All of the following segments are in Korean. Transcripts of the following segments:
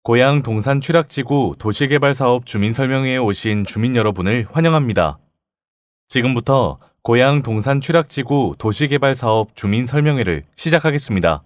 고양 동산 취락지구 도시개발사업 주민설명회에 오신 주민 여러분을 환영합니다. 지금부터 고양 동산 취락지구 도시개발사업 주민설명회를 시작하겠습니다.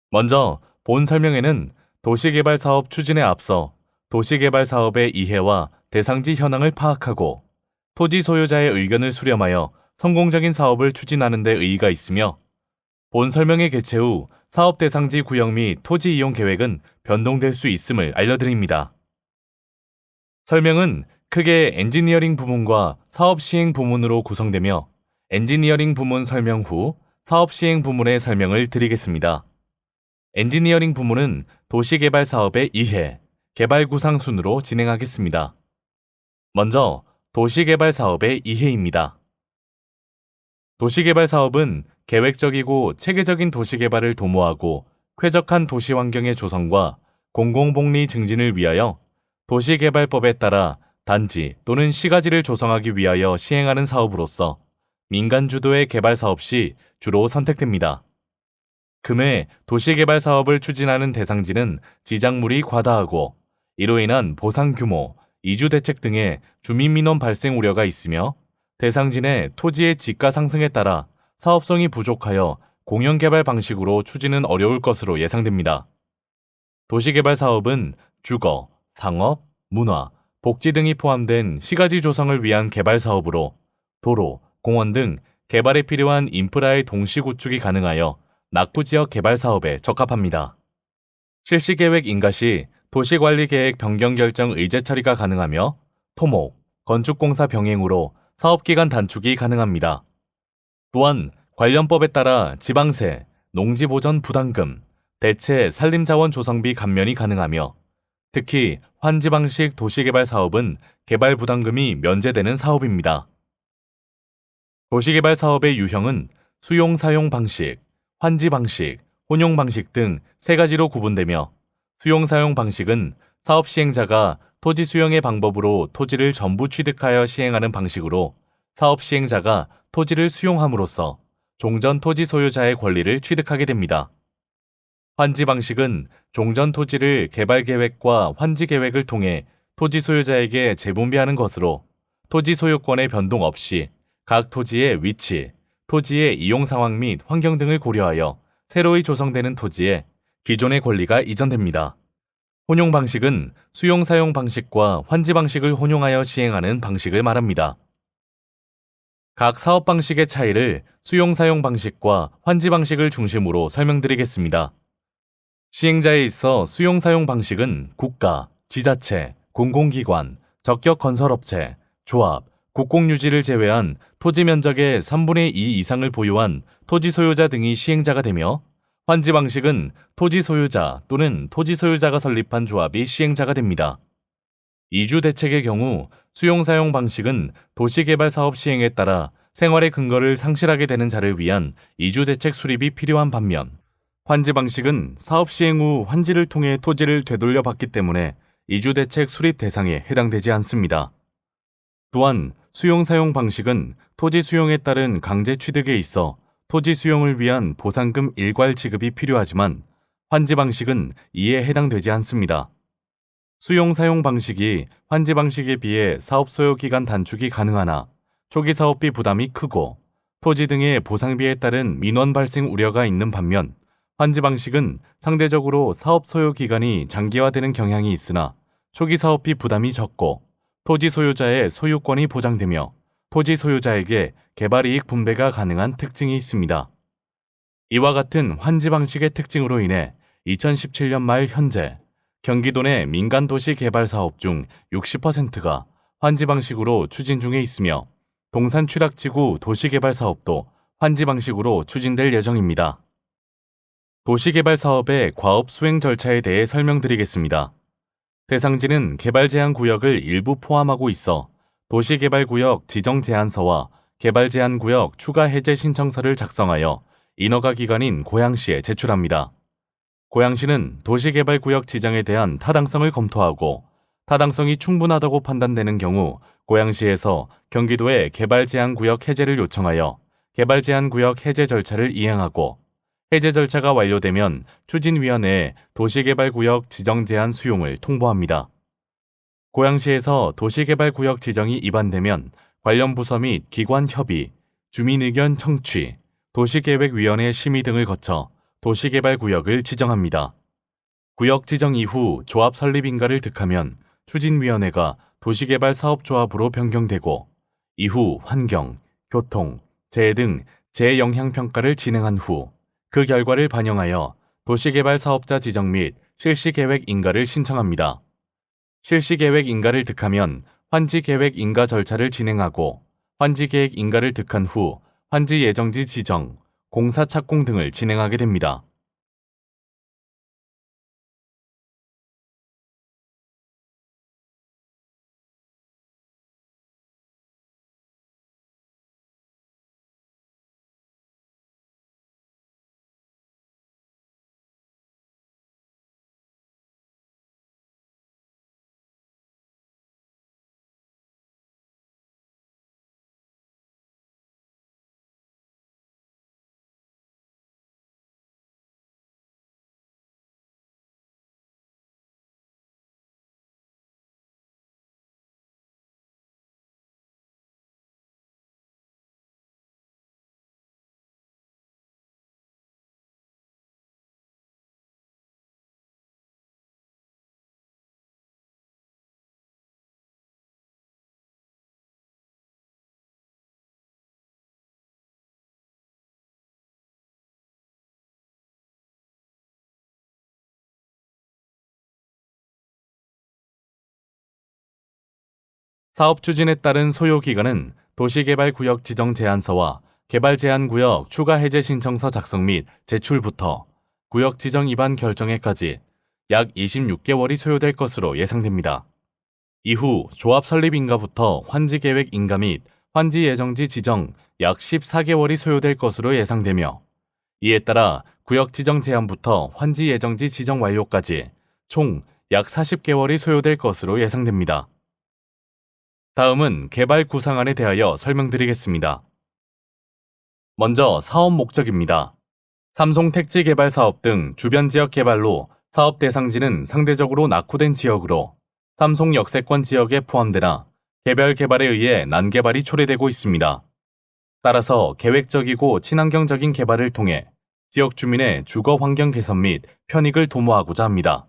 먼저 본 설명회는 도시개발사업 추진에 앞서 도시개발사업의 이해와 대상지 현황을 파악하고 토지 소유자의 의견을 수렴하여 성공적인 사업을 추진하는 데 의의가 있으며 본 설명회 개최 후 사업 대상지 구역 및 토지 이용 계획은 변동될 수 있음을 알려드립니다. 설명은 크게 엔지니어링 부문과 사업 시행 부문으로 구성되며 엔지니어링 부문 설명 후 사업 시행 부문의 설명을 드리겠습니다. 엔지니어링 부문은 도시개발 사업의 이해, 개발 구상 순으로 진행하겠습니다. 먼저 도시개발 사업의 이해입니다. 도시개발 사업은 계획적이고 체계적인 도시개발을 도모하고 쾌적한 도시 환경의 조성과 공공복리 증진을 위하여 도시개발법에 따라 단지 또는 시가지를 조성하기 위하여 시행하는 사업으로서 민간 주도의 개발 사업 시 주로 선택됩니다. 금해 도시개발 사업을 추진하는 대상지는 지작물이 과다하고 이로 인한 보상 규모, 이주 대책 등의 주민 민원 발생 우려가 있으며 대상지 내 토지의 지가 상승에 따라 사업성이 부족하여 공영개발 방식으로 추진은 어려울 것으로 예상됩니다. 도시개발 사업은 주거, 상업, 문화, 복지 등이 포함된 시가지 조성을 위한 개발 사업으로 도로, 공원 등 개발에 필요한 인프라의 동시 구축이 가능하여 낙후지역 개발 사업에 적합합니다. 실시계획 인가 시 도시관리계획 변경 결정 의제 처리가 가능하며 토목, 건축공사 병행으로 사업기간 단축이 가능합니다. 또한 관련법에 따라 지방세, 농지보전 부담금, 대체 산림자원 조성비 감면이 가능하며 특히 환지방식 도시개발 사업은 개발 부담금이 면제되는 사업입니다. 도시개발 사업의 유형은 수용-사용 방식, 환지 방식, 혼용 방식 등 세 가지로 구분되며 수용-사용 방식은 사업 시행자가 토지 수용의 방법으로 토지를 전부 취득하여 시행하는 방식으로 사업 시행자가 토지를 수용함으로써 종전 토지 소유자의 권리를 취득하게 됩니다. 환지 방식은 종전 토지를 개발 계획과 환지 계획을 통해 토지 소유자에게 재분배하는 것으로 토지 소유권의 변동 없이 각 토지의 위치, 토지의 이용 상황 및 환경 등을 고려하여 새로이 조성되는 토지에 기존의 권리가 이전됩니다. 혼용 방식은 수용-사용 방식과 환지 방식을 혼용하여 시행하는 방식을 말합니다. 각 사업 방식의 차이를 수용-사용 방식과 환지 방식을 중심으로 설명드리겠습니다. 시행자에 있어 수용-사용 방식은 국가, 지자체, 공공기관, 적격건설업체, 조합, 국공유지를 제외한 토지 면적의 3분의 2 이상을 보유한 토지 소유자 등이 시행자가 되며 환지 방식은 토지 소유자 또는 토지 소유자가 설립한 조합이 시행자가 됩니다. 이주 대책의 경우 수용-사용 방식은 도시개발 사업 시행에 따라 생활의 근거를 상실하게 되는 자를 위한 이주 대책 수립이 필요한 반면 환지 방식은 사업 시행 후 환지를 통해 토지를 되돌려 받기 때문에 이주 대책 수립 대상에 해당되지 않습니다. 또한 수용-사용 방식은 토지 수용에 따른 강제 취득에 있어 토지 수용을 위한 보상금 일괄 지급이 필요하지만 환지 방식은 이에 해당되지 않습니다. 수용-사용 방식이 환지 방식에 비해 사업 소요 기간 단축이 가능하나 초기 사업비 부담이 크고 토지 등의 보상비에 따른 민원 발생 우려가 있는 반면 환지 방식은 상대적으로 사업 소요 기간이 장기화되는 경향이 있으나 초기 사업비 부담이 적고 토지 소유자의 소유권이 보장되며 토지 소유자에게 개발이익 분배가 가능한 특징이 있습니다. 이와 같은 환지 방식의 특징으로 인해 2017년 말 현재 경기도 내 민간 도시 개발 사업 중 60%가 환지 방식으로 추진 중에 있으며 동산 취락지구 도시개발 사업도 환지 방식으로 추진될 예정입니다. 도시개발 사업의 과업 수행 절차에 대해 설명드리겠습니다. 대상지는 개발 제한 구역을 일부 포함하고 있어 도시개발구역 지정 제안서와 개발 제한 구역 추가 해제 신청서를 작성하여 인허가 기관인 고양시에 제출합니다. 고양시는 도시개발구역 지정에 대한 타당성을 검토하고 타당성이 충분하다고 판단되는 경우 고양시에서 경기도에 개발 제한 구역 해제를 요청하여 개발 제한 구역 해제 절차를 이행하고 해제 절차가 완료되면 추진위원회에 도시개발구역 지정 제한 수용을 통보합니다. 고양시에서 도시개발구역 지정이 위반되면 관련 부서 및 기관 협의, 주민의견 청취, 도시계획위원회 심의 등을 거쳐 도시개발구역을 지정합니다. 구역 지정 이후 조합 설립 인가를 득하면 추진위원회가 도시개발사업조합으로 변경되고 이후 환경, 교통, 재해 등 재영향평가를 진행한 후 그 결과를 반영하여 도시개발사업자 지정 및 실시계획 인가를 신청합니다. 실시계획 인가를 득하면 환지계획 인가 절차를 진행하고 환지계획 인가를 득한 후 환지 예정지 지정, 공사 착공 등을 진행하게 됩니다. 사업 추진에 따른 소요 기간은 도시개발구역 지정 제안서와 개발제한구역 추가 해제 신청서 작성 및 제출부터 구역 지정 위반 결정에까지 약 26개월이 소요될 것으로 예상됩니다. 이후 조합 설립 인가부터 환지 계획 인가 및 환지 예정지 지정 약 14개월이 소요될 것으로 예상되며 이에 따라 구역 지정 제안부터 환지 예정지 지정 완료까지 총 약 40개월이 소요될 것으로 예상됩니다. 다음은 개발 구상안에 대하여 설명드리겠습니다. 먼저 사업 목적입니다. 삼송 택지 개발 사업 등 주변 지역 개발로 사업 대상지는 상대적으로 낙후된 지역으로 삼송 역세권 지역에 포함되나 개별 개발에 의해 난개발이 초래되고 있습니다. 따라서 계획적이고 친환경적인 개발을 통해 지역 주민의 주거 환경 개선 및 편익을 도모하고자 합니다.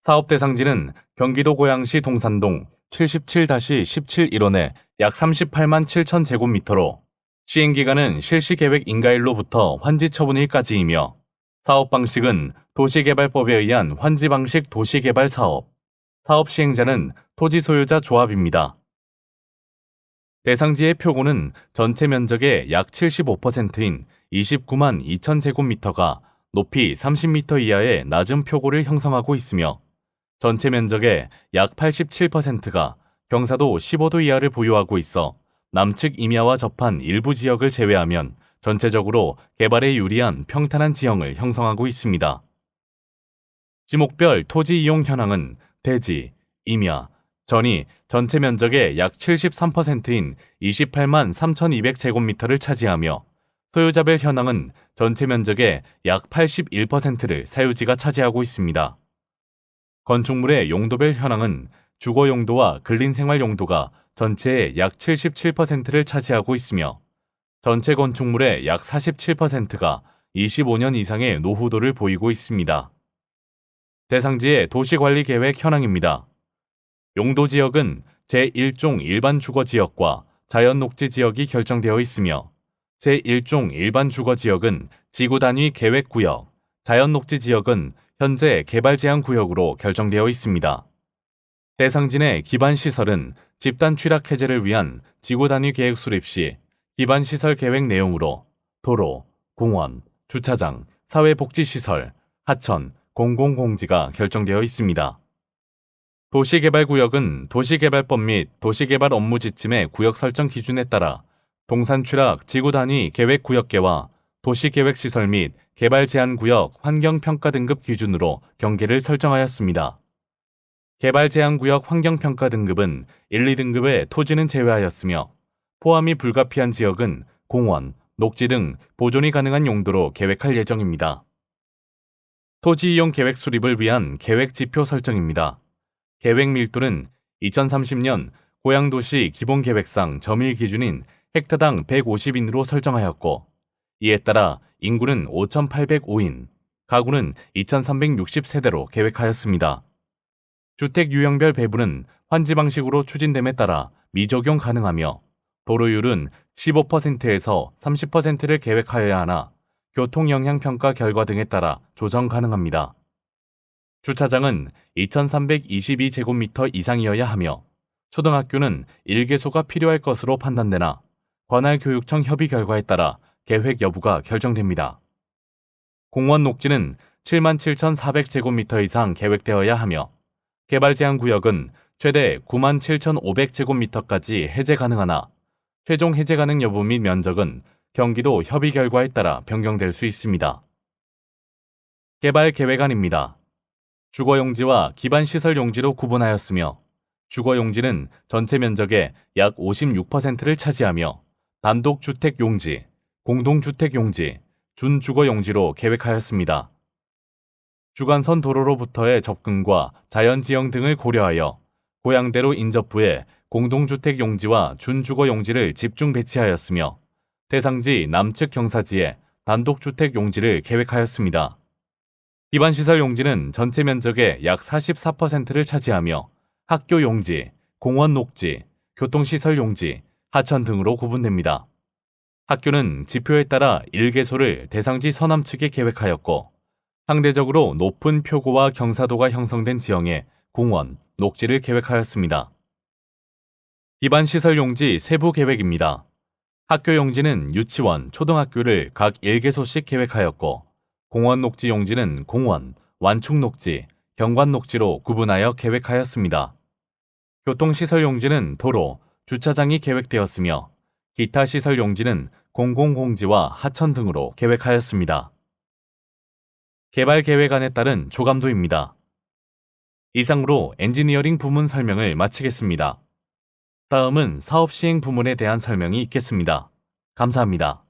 사업 대상지는 경기도 고양시 동산동 77-17 1원의 약 38만 7천 제곱미터로 시행기간은 실시계획 인가일로부터 환지처분일까지이며 사업 방식은 도시개발법에 의한 환지방식 도시개발 사업, 사업 시행자는 토지소유자 조합입니다. 대상지의 표고는 전체 면적의 약 75%인 29만 2천 제곱미터가 높이 30m 이하의 낮은 표고를 형성하고 있으며 전체 면적의 약 87%가 경사도 15도 이하를 보유하고 있어 남측 임야와 접한 일부 지역을 제외하면 전체적으로 개발에 유리한 평탄한 지형을 형성하고 있습니다. 지목별 토지 이용 현황은 대지, 임야, 전이 전체 면적의 약 73%인 28만 3,200제곱미터를 차지하며 소유자별 현황은 전체 면적의 약 81%를 사유지가 차지하고 있습니다. 건축물의 용도별 현황은 주거 용도와 근린생활 용도가 전체의 약 77%를 차지하고 있으며 전체 건축물의 약 47%가 25년 이상의 노후도를 보이고 있습니다. 대상지의 도시관리계획 현황입니다. 용도지역은 제1종 일반 주거지역과 자연녹지 지역이 결정되어 있으며 제1종 일반 주거지역은 지구단위 계획구역, 자연녹지 지역은 현재 개발제한구역으로 결정되어 있습니다. 대상지 내 기반시설은 집단 취락 해제를 위한 지구단위 계획 수립 시 기반시설 계획 내용으로 도로, 공원, 주차장, 사회복지시설, 하천, 공공공지가 결정되어 있습니다. 도시개발구역은 도시개발법 및 도시개발 업무 지침의 구역 설정 기준에 따라 동산취락 지구단위 계획구역계와 도시계획시설 및 개발제한구역 환경평가 등급 기준으로 경계를 설정하였습니다. 개발제한구역 환경평가 등급은 1, 2등급의 토지는 제외하였으며 포함이 불가피한 지역은 공원, 녹지 등 보존이 가능한 용도로 계획할 예정입니다. 토지 이용 계획 수립을 위한 계획 지표 설정입니다. 계획 밀도는 2030년 고양도시 기본계획상 점일 기준인 헥타당 150인으로 설정하였고, 이에 따라 인구는 5,805인, 가구는 2,360세대로 계획하였습니다. 주택 유형별 배분은 환지 방식으로 추진됨에 따라 미적용 가능하며, 도로율은 15%에서 30%를 계획하여야 하나 교통영향평가 결과 등에 따라 조정 가능합니다. 주차장은 2,322제곱미터 이상이어야 하며 초등학교는 1개소가 필요할 것으로 판단되나 관할교육청 협의 결과에 따라 계획 여부가 결정됩니다. 공원 녹지는 77,400제곱미터 이상 계획되어야 하며 개발 제한 구역은 최대 97,500제곱미터까지 해제 가능하나 최종 해제 가능 여부 및 면적은 경기도 협의 결과에 따라 변경될 수 있습니다. 개발 계획안입니다. 주거용지와 기반시설 용지로 구분하였으며 주거용지는 전체 면적의 약 56%를 차지하며 단독주택용지, 공동주택용지, 준주거용지로 계획하였습니다. 주간선 도로로부터의 접근과 자연지형 등을 고려하여 고양대로 인접부에 공동주택용지와 준주거용지를 집중 배치하였으며 대상지 남측 경사지에 단독주택용지를 계획하였습니다. 기반시설 용지는 전체 면적의 약 44%를 차지하며 학교 용지, 공원 녹지, 교통시설 용지, 하천 등으로 구분됩니다. 학교는 지표에 따라 1개소를 대상지 서남측에 계획하였고 상대적으로 높은 표고와 경사도가 형성된 지형에 공원, 녹지를 계획하였습니다. 기반시설 용지 세부 계획입니다. 학교 용지는 유치원, 초등학교를 각 1개소씩 계획하였고 공원 녹지 용지는 공원, 완충 녹지, 경관 녹지로 구분하여 계획하였습니다. 교통시설 용지는 도로, 주차장이 계획되었으며 기타 시설 용지는 공공공지와 하천 등으로 계획하였습니다. 개발 계획안에 따른 조감도입니다. 이상으로 엔지니어링 부문 설명을 마치겠습니다. 다음은 사업 시행 부문에 대한 설명이 있겠습니다. 감사합니다.